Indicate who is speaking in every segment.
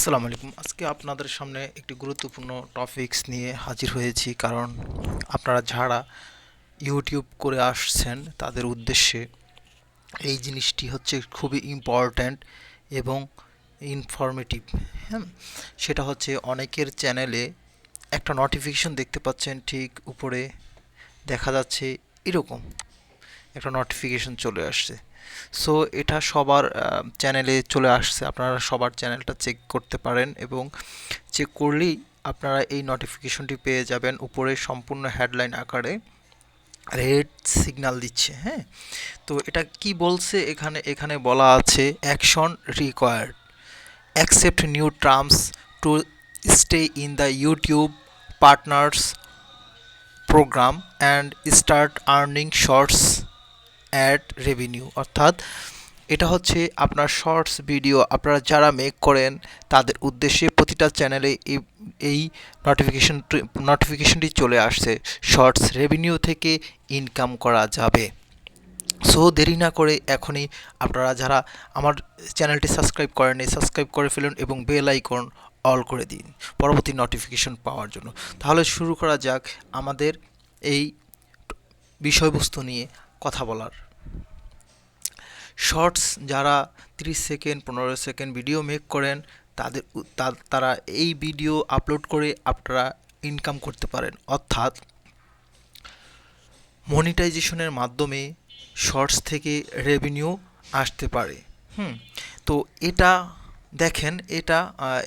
Speaker 1: আসসালামু আলাইকুম। আজকে আপনাদের সামনে একটি গুরুত্বপূর্ণ টপিকস নিয়ে হাজির হয়েছি, কারণ আপনারা যারা ইউটিউব করে আসছেন তাদের উদ্দেশ্যে এই জিনিসটি হচ্ছে খুবই ইম্পর্ট্যান্ট এবং ইনফরমেটিভ। হ্যাঁ, সেটা হচ্ছে অনেকের চ্যানেলে একটা নোটিফিকেশন দেখতে পাচ্ছেন, ঠিক উপরে দেখা যাচ্ছে এরকম একটা নোটিফিকেশন চলে আসছে। সো এটা সবার চ্যানেলে চলে আসছে, আপনারা সবার চ্যানেলটা চেক করতে পারেন এবং চেক করলেই আপনারা এই নোটিফিকেশনটি পেয়ে যাবেন। উপরে সম্পূর্ণ হেডলাইন আকারে রেড সিগন্যাল দিচ্ছে। হ্যাঁ, তো এটা কি বলছে, এখানে এখানে বলা আছে action required, accept new terms to stay in the YouTube partners programme and start earning shorts ad revenue. অর্থাৎ এটা হচ্ছে আপনার শর্টস ভিডিও আপনারা যারা মেক করেন তাদের উদ্দেশ্যে প্রতিটা চ্যানেলে এই নোটিফিকেশনটি চলে আসছে, শর্টস রেভিনিউ থেকে ইনকাম করা যাবে। সো দেরি না করে এখনই আপনারা যারা আমার চ্যানেলটি সাবস্ক্রাইব করেননি সাবস্ক্রাইব করে ফেলুন এবং বেল আইকন অল করে দিন পরবর্তী নোটিফিকেশন পাওয়ার জন্য। তাহলে শুরু করা যাক আমাদের এই বিষয়বস্তু নিয়ে কথা বলার। শর্টস যারা 30 সেকেন্ড 15 সেকেন্ড ভিডিও মেক করেন তারা এই ভিডিও আপলোড করে আপনারা ইনকাম করতে পারেন, অর্থাৎ মনিটাইজেশনের মাধ্যমে শর্টস থেকে রেভিনিউ আসতে পারে। তো এটা দেখেন, এটা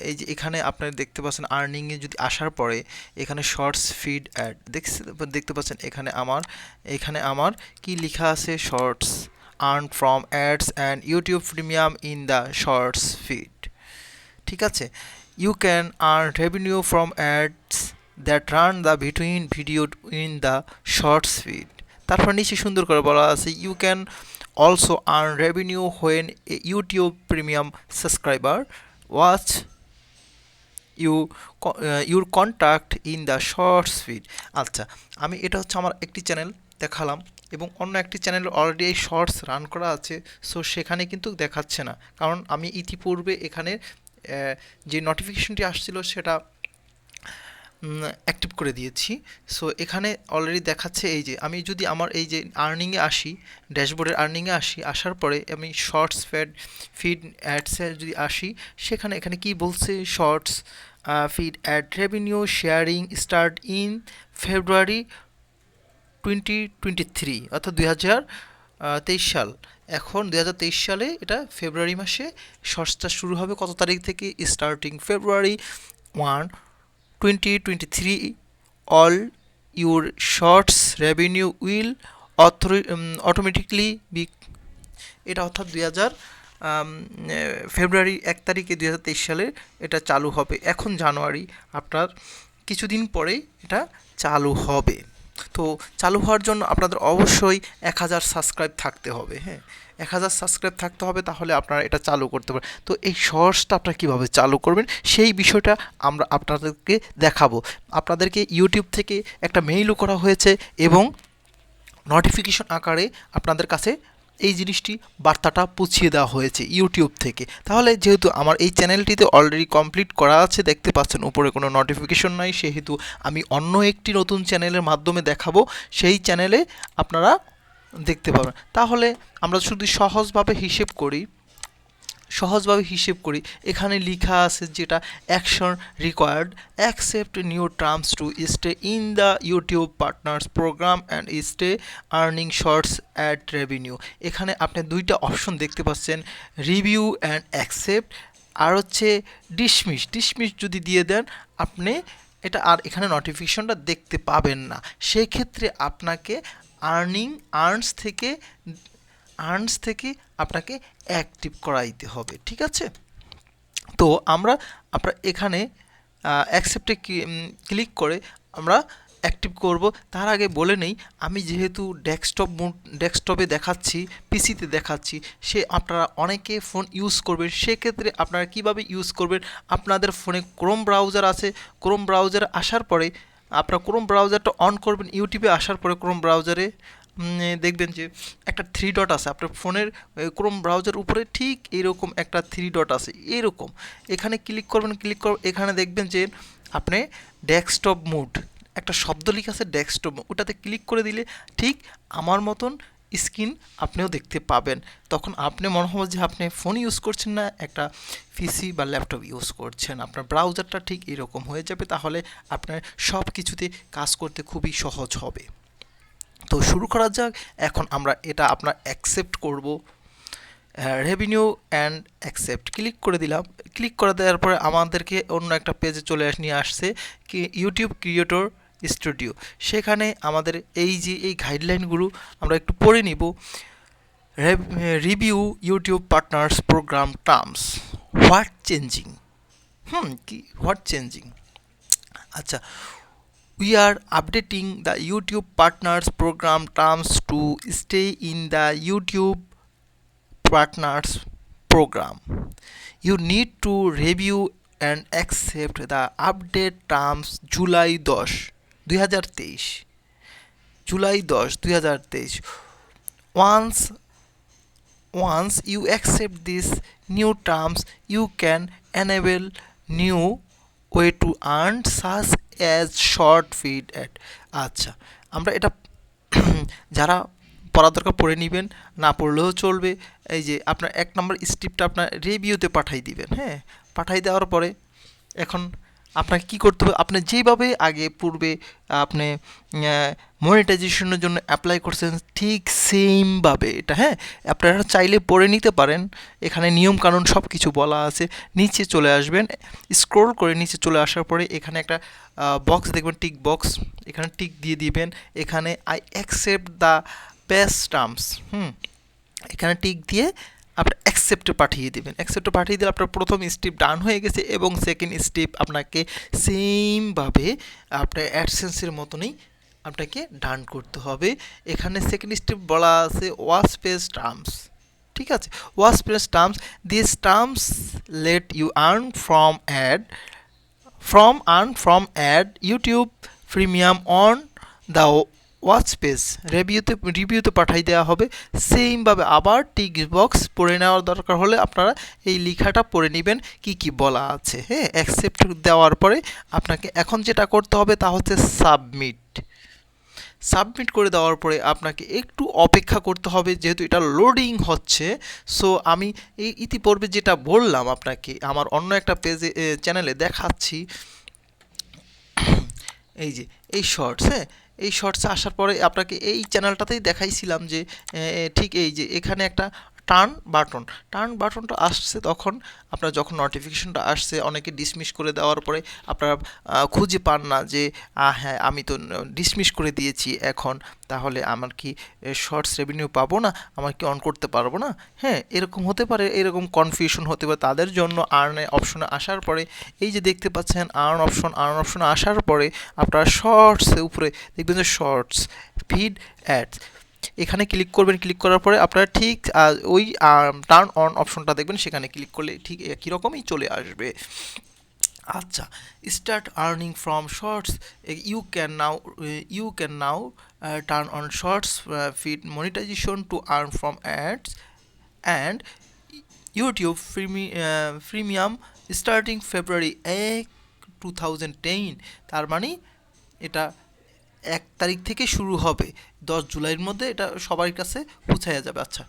Speaker 1: এই যে এখানে আপনারা দেখতে পাচ্ছেন আর্নিংয়ে যদি আসার পরে এখানে শর্টস ফিড অ্যাড দেখতে পাচ্ছেন। এখানে আমার কি লেখা আছে, shorts earn from ads and YouTube premium in the shorts feed. ঠিক আছে, you can earn revenue from ads that run the between video in the shorts feed. তারপর নিচে সুন্দর করে বলা আছে you can also earn revenue when a YouTube premium subscriber watch your contact in the shorts feed. আচ্ছা, আমি এটা হচ্ছে আমার একটি চ্যানেল দেখালাম এবং অন্য একটি চ্যানেল অলরেডি এই শর্টস রান করা আছে, সো সেখানে কিন্তু দেখাচ্ছে না, কারণ আমি ইতিপূর্বে এখানে যে নোটিফিকেশনটি আসছিল সেটা অ্যাক্টিভ করে দিয়েছি। সো এখানে অলরেডি দেখাচ্ছে। এই যে আমি যদি আমার এই যে আর্নিংয়ে আসি, ড্যাশবোর্ডের আর্নিংয়ে আসার পরে আমি শর্টস ফিড অ্যাডসে যদি আসি, এখানে কি বলছে, shorts feed ad revenue sharing start in February 2023, অর্থাৎ 2023 সাল। এখন 2023 সালে এটা ফেব্রুয়ারি মাসে শর্টসটা শুরু হবে কত তারিখ থেকে, starting February 1, 2023 all your shorts revenue will automatically be, এটা অর্থাৎ ফেব্রুয়ারি 1 তারিখে 2023 সালে এটা চালু হবে। এখন জানুয়ারি, আপনার কিছুদিন পরেই এটা চালু হবে। তো চালু হওয়ার জন্য আপনাদের অবশ্যই 1000 সাবস্ক্রাইব থাকতে হবে। হ্যাঁ, 1000 সাবস্ক্রাইব থাকতে হবে, তাহলে আপনারা এটা চালু করতে পারেন। তো এই শর্টসটা আপনারা কীভাবে চালু করবেন সেই বিষয়টা আমরা আপনাদেরকে দেখাবো। আপনাদেরকে ইউটিউব থেকে একটা মেইলও করা হয়েছে এবং নোটিফিকেশন আকারে আপনাদের কাছে এই জিনিসটি বার্তাটা পৌঁছিয়ে দেওয়া হয়েছে ইউটিউব থেকে। তাহলে যেহেতু আমার এই চ্যানেলটিতে অলরেডি কমপ্লিট করা আছে, দেখতে পাচ্ছেন উপরে কোনো নোটিফিকেশন নাই, সেহেতু আমি অন্য একটি নতুন চ্যানেলের মাধ্যমে দেখাবো, সেই চ্যানেলে আপনারা দেখতে পাবেন। তাহলে আমরা শুধু সহজভাবে হিসেব করি, এখানে লেখা আছে যেটা action required, accept new terms to stay in the YouTube partners programme and stay earning shorts ad revenue. এখানে আপনি দুইটা অপশন দেখতে পাচ্ছেন, রিভিউ অ্যান্ড অ্যাকসেপ্ট, আর হচ্ছে ডিসমিস যদি দিয়ে দেন আপনি এটা আর এখানে নোটিফিকেশনটা দেখতে পাবেন না। সেই ক্ষেত্রে আপনাকে আর্নস থেকে আপনাকে অ্যাক্টিভ করাইতে হবে। ঠিক আছে, তো আপনার এখানে অ্যাকসেপ্টে ক্লিক করে আমরা অ্যাক্টিভ করব। তার আগে বলে নেই, আমি যেহেতু ডেস্কটপে দেখাচ্ছি, পিসিতে দেখাচ্ছি, আপনারা অনেকে ফোন ইউজ করবেন, সেক্ষেত্রে আপনারা কিভাবে ইউজ করবেন, আপনাদের ফোনে ক্রোম ব্রাউজার আছে, ক্রোম ব্রাউজারে আসার পরে আপনারা ক্রোম ব্রাউজারটা অন করবেন। ইউটিউবে আসার পরে ক্রোম ব্রাউজারে দেখবেন যে একটা থ্রি ডট আছে আপনার ফোনের ক্রোম ব্রাউজার উপরে, ঠিক এরকম একটা থ্রি ডট আছে এরকম। এখানে ক্লিক করবেন, এখানে দেখবেন যে আপনি ডেস্কটপ মোড একটা শব্দ লেখা আছে ডেস্কটপ, ওটাতে ক্লিক করে দিলে ঠিক আমার মতন স্ক্রিন আপনিও দেখতে পাবেন। তখন আপনি মনে হবে যে আপনি ফোন ইউজ করছেন না, একটা পিসি বা ল্যাপটপ ইউজ করছেন। আপনার ব্রাউজারটা ঠিক এরকম হয়ে যাবে, তাহলে আপনার সব কিছুতে কাজ করতে খুবই সহজ হবে। তো শুরু করা যাক। এখন আমরা এটা আপনার অ্যাকসেপ্ট করব, রেভিনিউ অ্যান্ড অ্যাকসেপ্ট ক্লিক করে দিলাম। ক্লিক করে দেওয়ার পরে আমাদেরকে অন্য একটা পেজে নিয়ে আসছে কি ইউটিউব ক্রিয়েটর স্টুডিও। সেখানে আমাদের এই যে এই গাইডলাইনগুলো আমরা একটু পড়ে নিব। Review YouTube partners programme terms, what changing, কি হোয়াট চেঞ্জিং, আচ্ছা, we are updating the YouTube Partners Program terms to stay in the YouTube Partners Program. You need to review and accept the update terms July 10 2023, July 10 2023. Once Once you accept these new terms, you can enable new way to earn such as short feed ad. আচ্ছা, আমরা এটা যারা পড়ার দরকার পড়ে নেবেন, না পড়লেও চলবে। এই যে আপনার এক নম্বর স্টেপটা আপনার রিভিউতে পাঠাই দিবেন, হ্যাঁ। পাঠাই দেওয়ার পরে এখন আপনাকে কী করতে হবে, আপনি যেভাবে আগে পূর্বে আপনি মনিটাইজেশনের জন্য অ্যাপ্লাই করছেন ঠিক সেমভাবে এটা, হ্যাঁ। আপনারা চাইলে পড়ে নিতে পারেন, এখানে নিয়মকানুন সব কিছু বলা আছে। নিচে চলে আসবেন, স্ক্রোল করে নিচে চলে আসার পরে এখানে একটা বক্স দেখবেন, টিক বক্স, এখানে টিক দিয়ে দিবেন। এখানে I accept the best terms, এখানে টিক দিয়ে আপনি অ্যাকসেপ্টে পাঠিয়ে দেবেন। অ্যাকসেপ্টে পাঠিয়ে দিলে আপনার প্রথম স্টেপ ডান হয়ে গেছে, এবং সেকেন্ড স্টেপ আপনাকে সেমভাবে আপনার অ্যাডসেন্সের মতনই আপনাকে ডান করতে হবে। এখানে সেকেন্ড স্টেপ বলা আছে ওয়াচ পেজ টার্মস, ঠিক আছে। Watch page terms, this terms let you earn from ad YouTube premium on the watch page. রিভিউতে পাঠাই দেওয়া হবে। সেমভাবে আবার টিক বক্স পড়ে নেওয়ার দরকার হলে আপনারা এই লেখাটা পড়ে নেবেন কি কি বলা আছে, হ্যাঁ। অ্যাকসেপ্ট দেওয়ার পরে আপনাকে এখন যেটা করতে হবে তা হচ্ছে সাবমিট করে দেওয়ার পরে আপনাকে একটু অপেক্ষা করতে হবে, যেহেতু এটা লোডিং হচ্ছে। সো আমি এই ইতিপূর্বে যেটা বললাম আপনাকে আমার অন্য একটা পেজে চ্যানেলে দেখাচ্ছি, এই যে এই শর্টস, হ্যাঁ। এই শর্টসে আসার পরে আপনাকে এই চ্যানেলটাতেই দেখাইছিলাম যে ঠিক এই যে এখানে একটা টার্ন বাটনটা আসছে, তখন আপনার যখন নোটিফিকেশনটা আসছে অনেকে ডিসমিস করে দেওয়ার পরে আপনারা খুঁজে পান না যে হ্যাঁ আমি তো ডিসমিস করে দিয়েছি, এখন তাহলে আমার কি শর্টস রেভিনিউ পাবো না, আমার কি অন করতে পারবো না, হ্যাঁ। এরকম হতে পারে, এরকম কনফিউশন হতে পারে। তাদের জন্য আর্নে অপশনে আসার পরে এই যে দেখতে পাচ্ছেন আর্ন অপশন আসার পরে আপনারা শর্টসের উপরে দেখবেন যে শর্টস ফিড অ্যাডস, এখানে ক্লিক করবেন। ক্লিক করার পরে আপনারা ঠিক ওই টার্ন অন অপশনটা দেখবেন, সেখানে ক্লিক করলে ঠিক একই রকমই চলে আসবে। আচ্ছা, start earning from shorts, you can now turn on shorts feed monetization to earn from ads and YouTube premium starting February 1, 2010। তার মানে এটা 1 তারিখ থেকে শুরু হবে, 10 জুলাইয়ের মধ্যে এটা সবার কাছে পৌঁছায়া যাবে। আচ্ছা,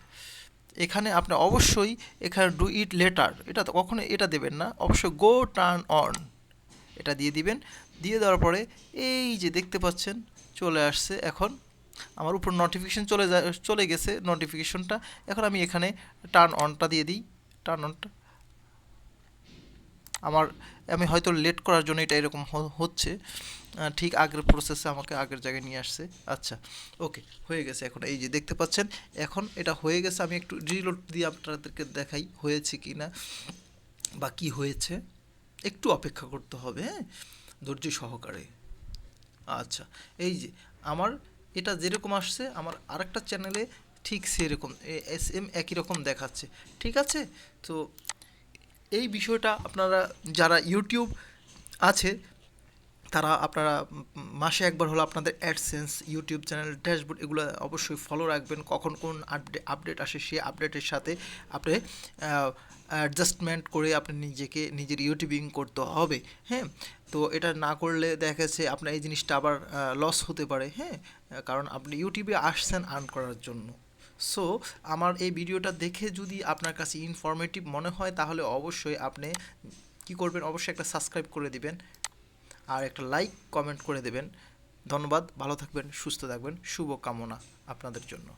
Speaker 1: এখানে আপনি অবশ্যই এখানে ডু ইট লেটার, এটা কখনো এটা দেবেন না, অবশ্যই গো টার্ন অন এটা দিয়ে দিবেন। দিয়ে দেওয়ার পরে এই যে দেখতে পাচ্ছেন চলে আসছে, এখন আমার উপর নোটিফিকেশন চলে গেছে নোটিফিকেশনটা। এখন আমি এখানে টার্ন অনটা দিয়ে দিই। টার্ন অনটা আমি হয়তো লেট করার জন্য এটা এরকম হচ্ছে, ঠিক আগের প্রসেসে আমাকে আগের জায়গায় নিয়ে আসছে। আচ্ছা, ওকে, হয়ে গেছে। এখন এই যে দেখতে পাচ্ছেন এখন এটা হয়ে গেছে। আমি একটু রিলোড দিয়ে আপনাদেরকে দেখাই হয়েছে কি না বা কী হয়েছে। একটু অপেক্ষা করতে হবে, হ্যাঁ, ধৈর্য সহকারে। আচ্ছা, এই যে আমার এটা যেরকম আসছে আমার আরেকটা চ্যানেলে ঠিক সেরকম সেম একই রকম দেখাচ্ছে, ঠিক আছে। তো এই বিষয়টা আপনারা যারা ইউটিউব আছে তারা আপনারা মাসে একবার হলো আপনাদের অ্যাডসেন্স, ইউটিউব চ্যানেল, ড্যাশবোর্ড এগুলো অবশ্যই ফলো রাখবেন। কখন কোন আপডেট আসে সেই আপডেটের সাথে আপনি অ্যাডজাস্টমেন্ট করে আপনি নিজেকে নিজের ইউটিউবিং করতে হবে। হ্যাঁ, তো এটা না করলে দেখা গেছে আপনার এই জিনিসটা আবার লস হতে পারে। হ্যাঁ, কারণ আপনি ইউটিউবে আসছেন আর্ন করার জন্য। সো আমার এই ভিডিওটা দেখে যদি আপনার কাছে ইনফরমেটিভ মনে হয় তাহলে অবশ্যই আপনি কি করবেন, অবশ্যই একটা সাবস্ক্রাইব করে দিবেন আর একটা লাইক কমেন্ট করে দেবেন। ধন্যবাদ, ভালো থাকবেন, সুস্থ থাকবেন, শুভ কামনা আপনাদের জন্য।